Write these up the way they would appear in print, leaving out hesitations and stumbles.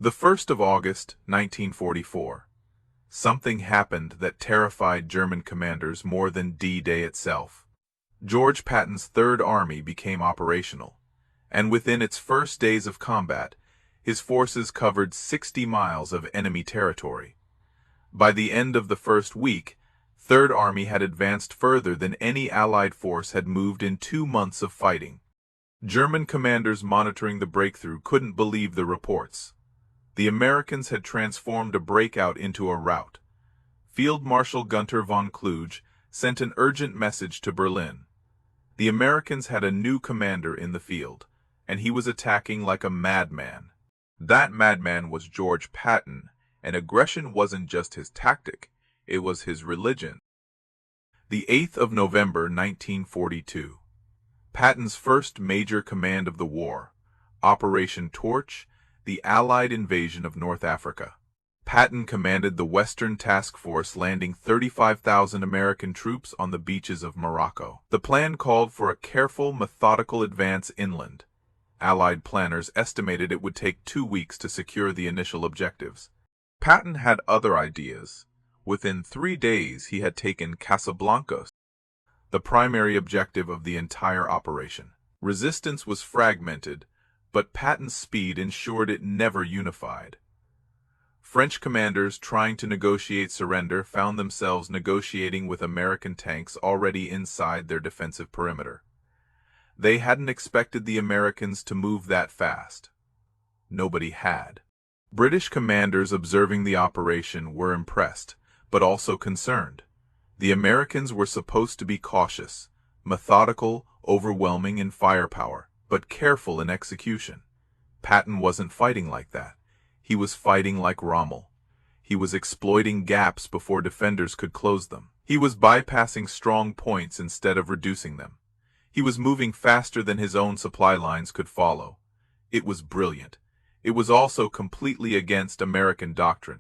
The 1st of August, 1944. Something happened that terrified German commanders more than D-Day itself. George Patton's Third Army became operational, and within its first days of combat, his forces covered 60 miles of enemy territory. By the end of the first week, Third Army had advanced further than any Allied force had moved in 2 months of fighting. German commanders monitoring the breakthrough couldn't believe the reports. The Americans had transformed a breakout into a rout. Field Marshal Gunther von Kluge sent an urgent message to Berlin. The Americans had a new commander in the field, and he was attacking like a madman. That madman was George Patton, and aggression wasn't just his tactic, it was his religion. The 8th of November, 1942. Patton's first major command of the war, Operation Torch, the Allied invasion of North Africa. Patton commanded the Western Task Force, landing 35,000 American troops on the beaches of Morocco. The plan called for a careful, methodical advance inland. Allied planners estimated it would take 2 weeks to secure the initial objectives. Patton had other ideas. Within 3 days, he had taken Casablanca, the primary objective of the entire operation. Resistance was fragmented, but Patton's speed ensured it never unified. French commanders trying to negotiate surrender found themselves negotiating with American tanks already inside their defensive perimeter. They hadn't expected the Americans to move that fast. Nobody had. British commanders observing the operation were impressed, but also concerned. The Americans were supposed to be cautious, methodical, overwhelming in firepower, but careful in execution. Patton wasn't fighting like that. He was fighting like Rommel. He was exploiting gaps before defenders could close them. He was bypassing strong points instead of reducing them. He was moving faster than his own supply lines could follow. It was brilliant. It was also completely against American doctrine.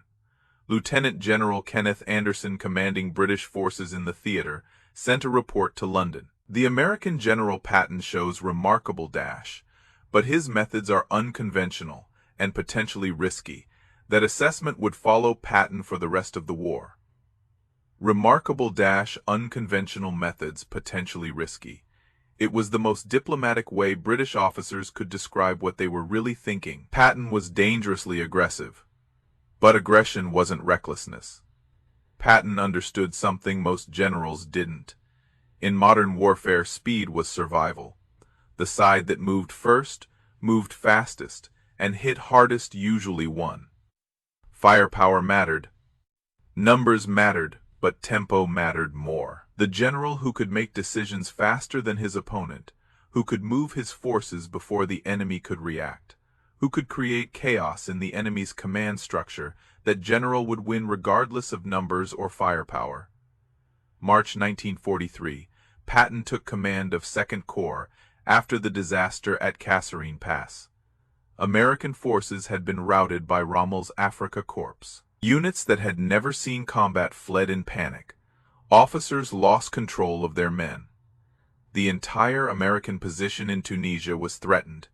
Lieutenant General Kenneth Anderson, commanding British forces in the theater, sent a report to London. The American General Patton shows remarkable dash, but his methods are unconventional and potentially risky. That assessment would follow Patton for the rest of the war. Remarkable dash, unconventional methods, potentially risky. It was the most diplomatic way British officers could describe what they were really thinking. Patton was dangerously aggressive. But aggression wasn't recklessness. Patton understood something most generals didn't. In modern warfare, speed was survival. The side that moved first, moved fastest, and hit hardest usually won. Firepower mattered. Numbers mattered, but tempo mattered more. The general who could make decisions faster than his opponent, who could move his forces before the enemy could react, who could create chaos in the enemy's command structure, that general would win regardless of numbers or firepower. March 1943, Patton took command of 2nd Corps after the disaster at Kasserine Pass. American forces had been routed by Rommel's Afrika Korps. Units that had never seen combat fled in panic. Officers lost control of their men. The entire American position in Tunisia was threatened.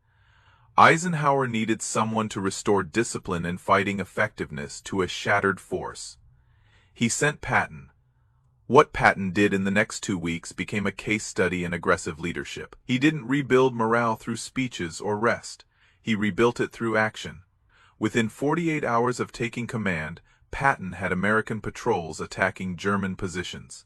Eisenhower needed someone to restore discipline and fighting effectiveness to a shattered force. He sent Patton. What Patton did in the next 2 weeks became a case study in aggressive leadership. He didn't rebuild morale through speeches or rest. He rebuilt it through action. Within 48 hours of taking command, Patton had American patrols attacking German positions.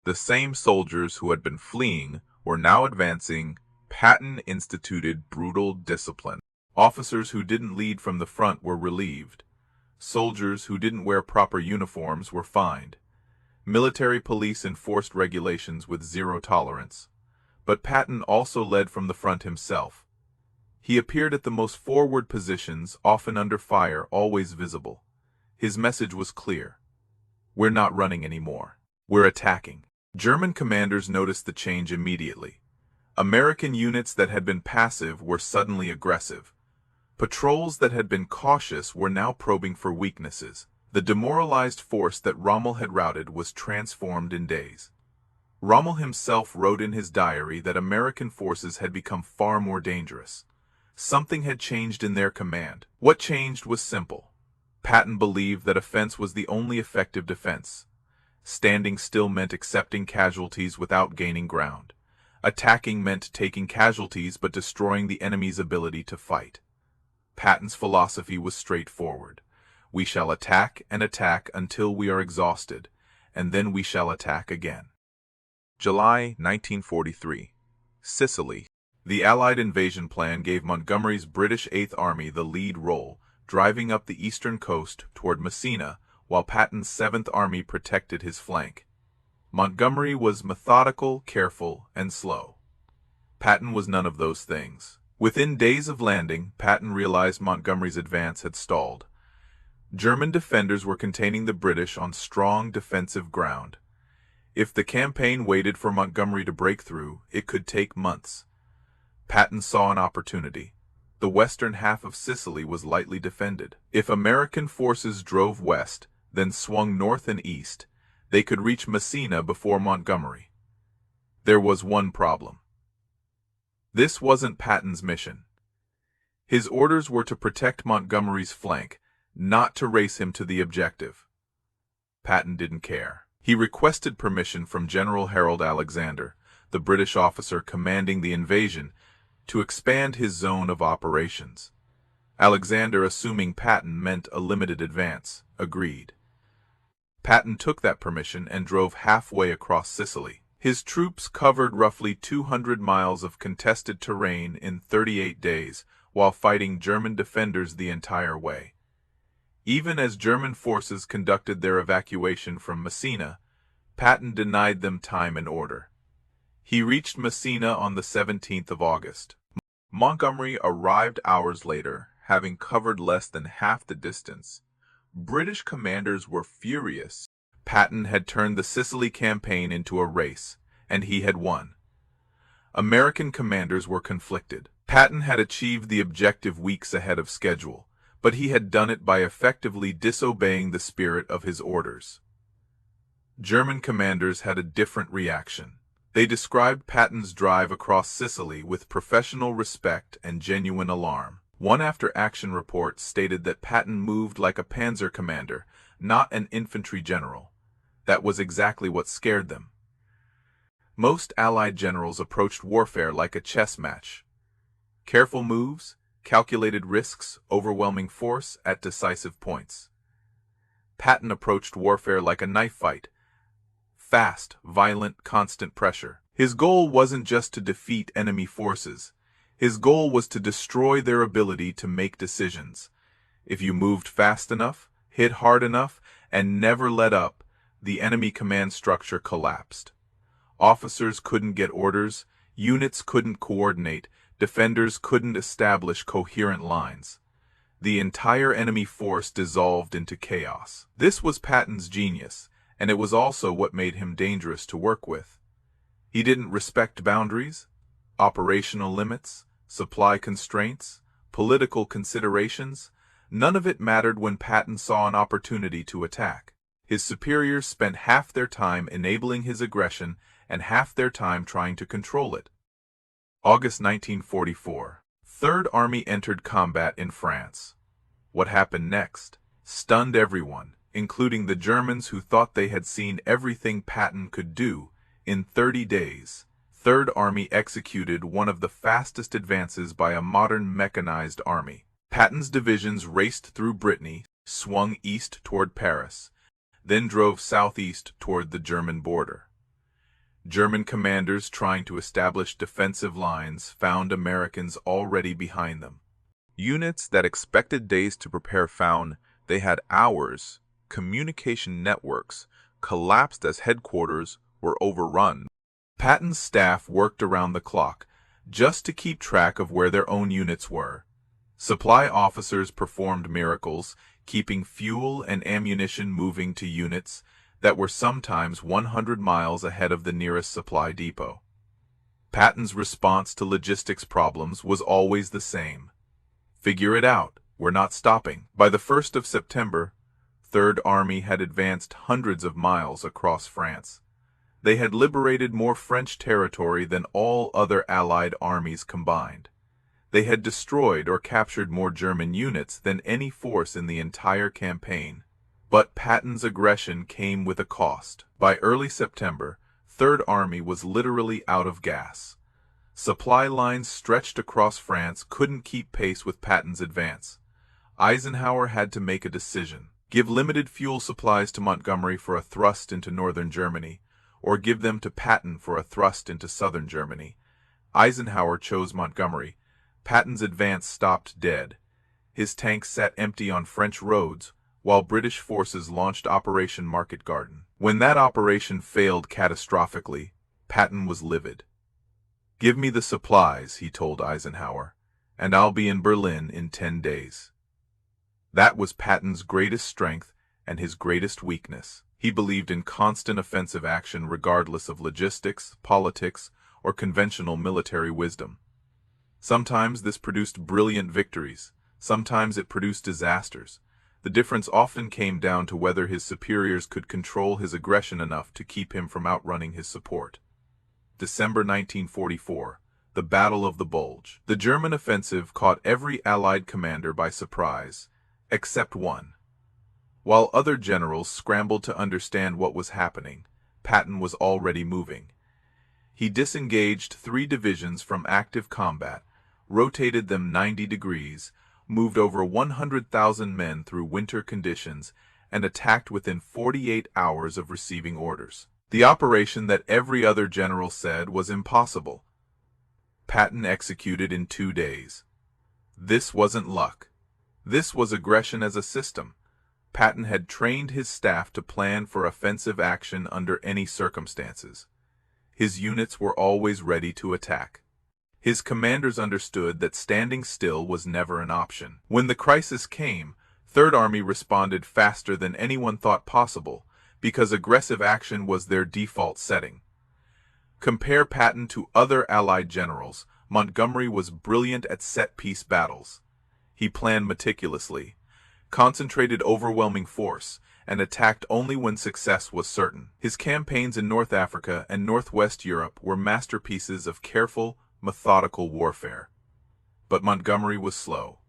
The same soldiers who had been fleeing were now advancing. Patton instituted brutal discipline. Officers who didn't lead from the front were relieved. Soldiers who didn't wear proper uniforms were fined. Military police enforced regulations with zero tolerance. But Patton also led from the front himself. He appeared at the most forward positions, often under fire, always visible. His message was clear. We're not running anymore. We're attacking. German commanders noticed the change immediately. American units that had been passive were suddenly aggressive. Patrols that had been cautious were now probing for weaknesses. The demoralized force that Rommel had routed was transformed in days. Rommel himself wrote in his diary that American forces had become far more dangerous. Something had changed in their command. What changed was simple. Patton believed that offense was the only effective defense. Standing still meant accepting casualties without gaining ground. Attacking meant taking casualties but destroying the enemy's ability to fight. Patton's philosophy was straightforward. We shall attack and attack until we are exhausted, and then we shall attack again. July 1943. Sicily. The Allied invasion plan gave Montgomery's British Eighth Army the lead role, driving up the eastern coast toward Messina, while Patton's Seventh Army protected his flank. Montgomery was methodical, careful, and slow. Patton was none of those things. Within days of landing, Patton realized Montgomery's advance had stalled. German defenders were containing the British on strong defensive ground. If the campaign waited for Montgomery to break through, it could take months. Patton saw an opportunity. The western half of Sicily was lightly defended. If American forces drove west, then swung north and east, they could reach Messina before Montgomery. There was one problem. This wasn't Patton's mission. His orders were to protect Montgomery's flank, not to race him to the objective. Patton didn't care. He requested permission from General Harold Alexander, the British officer commanding the invasion, to expand his zone of operations. Alexander, assuming Patton meant a limited advance, agreed. Patton took that permission and drove halfway across Sicily. His troops covered roughly 200 miles of contested terrain in 38 days, while fighting German defenders the entire way. Even as German forces conducted their evacuation from Messina, Patton denied them time and order. He reached Messina on the 17th of August. Montgomery arrived hours later, having covered less than half the distance. British commanders were furious. Patton had turned the Sicily campaign into a race, and he had won. American commanders were conflicted. Patton had achieved the objective weeks ahead of schedule, but he had done it by effectively disobeying the spirit of his orders. German commanders had a different reaction. They described Patton's drive across Sicily with professional respect and genuine alarm. One after-action report stated that Patton moved like a panzer commander, not an infantry general. That was exactly what scared them. Most Allied generals approached warfare like a chess match. Careful moves, calculated risks, overwhelming force at decisive points. Patton approached warfare like a knife fight. Fast, violent, constant pressure. His goal wasn't just to defeat enemy forces. His goal was to destroy their ability to make decisions. If you moved fast enough, hit hard enough, and never let up, the enemy command structure collapsed. Officers couldn't get orders, units couldn't coordinate, defenders couldn't establish coherent lines. The entire enemy force dissolved into chaos. This was Patton's genius, and it was also what made him dangerous to work with. He didn't respect boundaries, operational limits, supply constraints, political considerations. None of it mattered when Patton saw an opportunity to attack. His superiors spent half their time enabling his aggression and half their time trying to control it. August 1944. Third Army entered combat in France. What happened next stunned everyone, including the Germans who thought they had seen everything Patton could do. In 30 days, Third Army executed one of the fastest advances by a modern mechanized army. Patton's divisions raced through Brittany, swung east toward Paris, then drove southeast toward the German border. German commanders trying to establish defensive lines found Americans already behind them. Units that expected days to prepare found they had hours. Communication networks collapsed as headquarters were overrun. Patton's staff worked around the clock just to keep track of where their own units were. Supply officers performed miracles, keeping fuel and ammunition moving to units that were sometimes 100 miles ahead of the nearest supply depot. Patton's response to logistics problems was always the same. Figure it out, we're not stopping. By the 1st of September, Third Army had advanced hundreds of miles across France. They had liberated more French territory than all other Allied armies combined. They had destroyed or captured more German units than any force in the entire campaign. But Patton's aggression came with a cost. By early September, Third Army was literally out of gas. Supply lines stretched across France couldn't keep pace with Patton's advance. Eisenhower had to make a decision: give limited fuel supplies to Montgomery for a thrust into northern Germany, or give them to Patton for a thrust into southern Germany. Eisenhower chose Montgomery. Patton's advance stopped dead. His tanks sat empty on French roads, while British forces launched Operation Market Garden. When that operation failed catastrophically, Patton was livid. "Give me the supplies," he told Eisenhower, "and I'll be in Berlin in 10 days." That was Patton's greatest strength and his greatest weakness. He believed in constant offensive action regardless of logistics, politics, or conventional military wisdom. Sometimes this produced brilliant victories, sometimes it produced disasters. The difference often came down to whether his superiors could control his aggression enough to keep him from outrunning his support. December 1944, the Battle of the Bulge. The German offensive caught every Allied commander by surprise, except one. While other generals scrambled to understand what was happening, Patton was already moving. He disengaged 3 divisions from active combat, rotated them 90 degrees, moved over 100,000 men through winter conditions, and attacked within 48 hours of receiving orders. The operation that every other general said was impossible, Patton executed in 2 days. This wasn't luck. This was aggression as a system. Patton had trained his staff to plan for offensive action under any circumstances. His units were always ready to attack. His commanders understood that standing still was never an option. When the crisis came, Third Army responded faster than anyone thought possible, because aggressive action was their default setting. Compare Patton to other Allied generals. Montgomery was brilliant at set-piece battles. He planned meticulously, concentrated overwhelming force, and attacked only when success was certain. His campaigns in North Africa and Northwest Europe were masterpieces of careful, methodical warfare. But Montgomery was slow.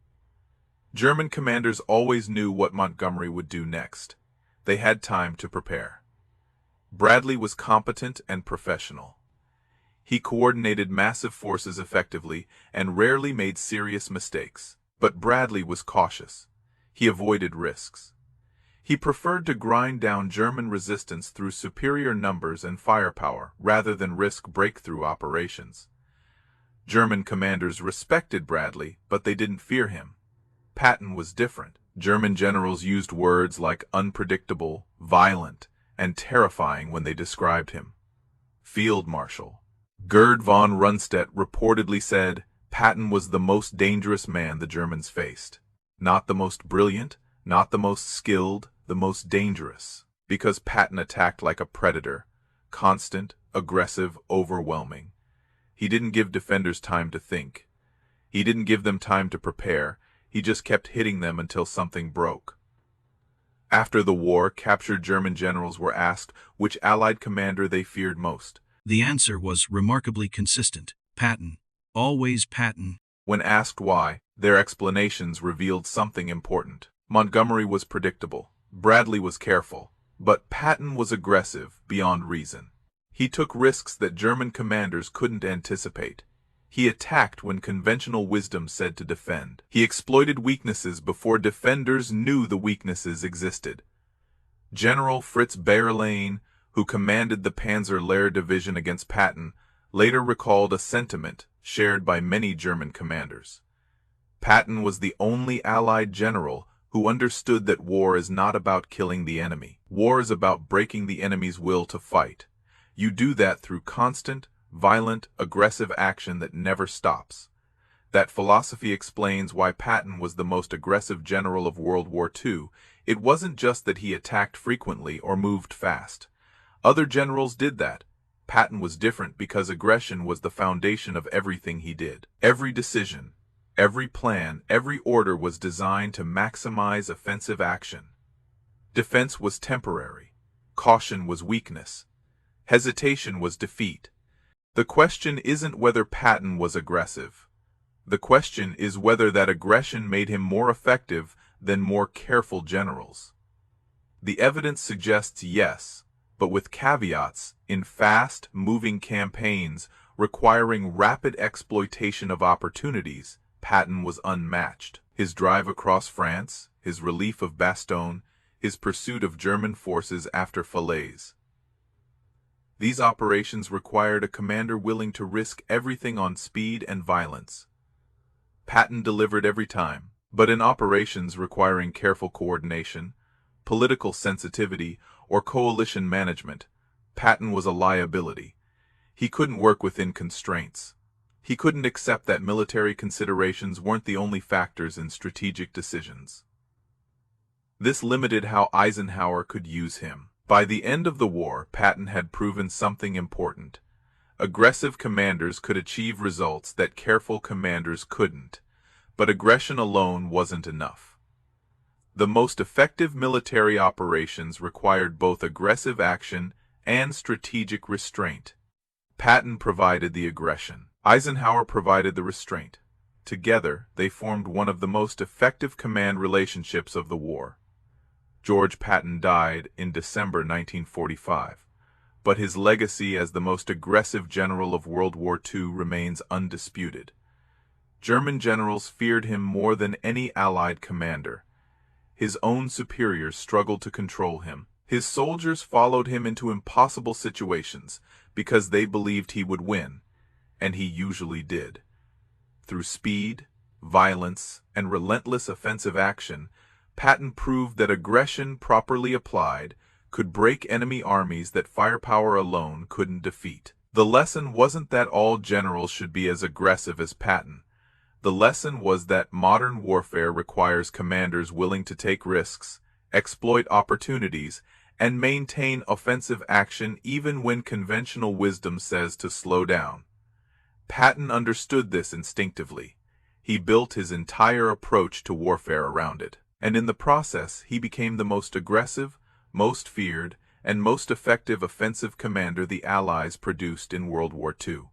German commanders always knew what Montgomery would do next. They had time to prepare. Bradley was competent and professional. He coordinated massive forces effectively and rarely made serious mistakes. But Bradley was cautious. He avoided risks. He preferred to grind down German resistance through superior numbers and firepower rather than risk breakthrough operations. German commanders respected Bradley, but they didn't fear him. Patton was different. German generals used words like unpredictable, violent, and terrifying when they described him. Field Marshal Gerd von Rundstedt reportedly said, "Patton was the most dangerous man the Germans faced. Not the most brilliant, not the most skilled, the most dangerous." Because Patton attacked like a predator, constant, aggressive, overwhelming. He didn't give defenders time to think. He didn't give them time to prepare. He just kept hitting them until something broke. After the war, captured German generals were asked which Allied commander they feared most. The answer was remarkably consistent: Patton. Always Patton. When asked why, their explanations revealed something important. Montgomery was predictable. Bradley was careful. But Patton was aggressive beyond reason. He took risks that German commanders couldn't anticipate. He attacked when conventional wisdom said to defend. He exploited weaknesses before defenders knew the weaknesses existed. General Fritz Bayerlein, who commanded the Panzer Lehr Division against Patton, later recalled a sentiment shared by many German commanders. Patton was the only Allied general who understood that war is not about killing the enemy. War is about breaking the enemy's will to fight. You do that through constant, violent, aggressive action that never stops. That philosophy explains why Patton was the most aggressive general of World War II. It wasn't just that he attacked frequently or moved fast. Other generals did that. Patton was different because aggression was the foundation of everything he did. Every decision, every plan, every order was designed to maximize offensive action. Defense was temporary. Caution was weakness. Hesitation was defeat. The question isn't whether Patton was aggressive. The question is whether that aggression made him more effective than more careful generals. The evidence suggests yes, but with caveats. In fast-moving campaigns requiring rapid exploitation of opportunities, Patton was unmatched. His drive across France, his relief of Bastogne, his pursuit of German forces after Falaise. These operations required a commander willing to risk everything on speed and violence. Patton delivered every time, but in operations requiring careful coordination, political sensitivity, or coalition management, Patton was a liability. He couldn't work within constraints. He couldn't accept that military considerations weren't the only factors in strategic decisions. This limited how Eisenhower could use him. By the end of the war, Patton had proven something important. Aggressive commanders could achieve results that careful commanders couldn't, but aggression alone wasn't enough. The most effective military operations required both aggressive action and strategic restraint. Patton provided the aggression. Eisenhower provided the restraint. Together, they formed one of the most effective command relationships of the war. George Patton died in December 1945, but his legacy as the most aggressive general of World War II remains undisputed. German generals feared him more than any Allied commander. His own superiors struggled to control him. His soldiers followed him into impossible situations because they believed he would win, and he usually did. Through speed, violence, and relentless offensive action, Patton proved that aggression properly applied could break enemy armies that firepower alone couldn't defeat. The lesson wasn't that all generals should be as aggressive as Patton. The lesson was that modern warfare requires commanders willing to take risks, exploit opportunities, and maintain offensive action even when conventional wisdom says to slow down. Patton understood this instinctively. He built his entire approach to warfare around it. And in the process, he became the most aggressive, most feared, and most effective offensive commander the Allies produced in World War II.